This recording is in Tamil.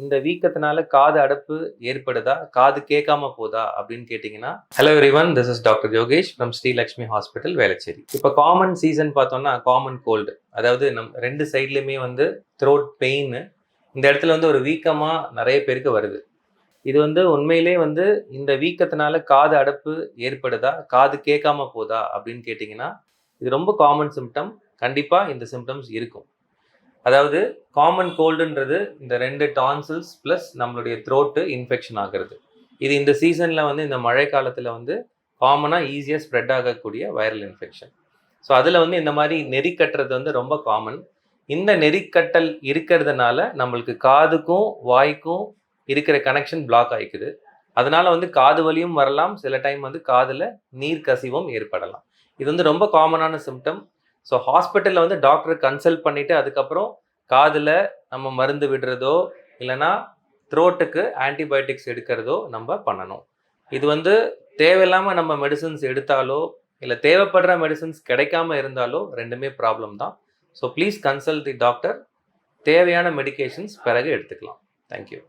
இந்த வீக்கத்தினால காது அடைப்பு ஏற்படுதா, காது கேட்காம போதா அப்படின்னு கேட்டிங்கன்னா, hello everyone, this is doctor Yogesh from Srilakshmi hospital, Velachery. இப்போ காமன் சீசன் பார்த்தோம்னா காமன் கோல்டு, அதாவது ரெண்டு சைட்லையுமே வந்து த்ரோட் பெயின், இந்த இடத்துல வந்து ஒரு வீக்கமாக நிறைய பேருக்கு வருது. இது வந்து உண்மையிலே வந்து இந்த வீக்கத்தினால காது அடைப்பு ஏற்படுதா, காது கேட்காம போதா அப்படின்னு கேட்டிங்கன்னா, இது ரொம்ப காமன் சிம்டம். கண்டிப்பாக இந்த சிம்டம்ஸ் இருக்கும். அதாவது காமன் கோல்டுன்றது இந்த 2 டான்சில்ஸ் ப்ளஸ் நம்மளுடைய த்ரோட்டு இன்ஃபெக்ஷன் ஆகிறது. இது இந்த சீசனில் வந்து இந்த மழை காலத்தில் வந்து காமனாக ஈஸியாக ஸ்ப்ரெட் ஆகக்கூடிய வைரல் இன்ஃபெக்ஷன். ஸோ அதில் வந்து இந்த மாதிரி நெறி கட்டுறது வந்து ரொம்ப காமன். இந்த நெறிக்கட்டல் இருக்கிறதுனால நம்மளுக்கு காதுக்கும் வாய்க்கும் இருக்கிற கனெக்ஷன் பிளாக் ஆகிக்குது. அதனால வந்து காது வலியும் வரலாம், சில டைம் வந்து காதில் நீர் கசிவும் ஏற்படலாம். இது வந்து ரொம்ப காமனான சிம்டம். ஸோ ஹாஸ்பிட்டலில் வந்து டாக்டரை கன்சல்ட் பண்ணிவிட்டு அதுக்கப்புறம் காதில் நம்ம மருந்து விடுறதோ இல்லைனா த்ரோட்டுக்கு ஆன்டிபயோட்டிக்ஸ் எடுக்கிறதோ நம்ம பண்ணணும். இது வந்து தேவையில்லாமல் நம்ம மெடிசன்ஸ் எடுத்தாலோ இல்லை தேவைப்படுற மெடிசன்ஸ் கிடைக்காம இருந்தாலோ ரெண்டுமே ப்ராப்ளம் தான். So please consult the doctor. தேவையான மெடிகேஷன்ஸ் பிறகு எடுத்துக்கலாம். தேங்க்யூ.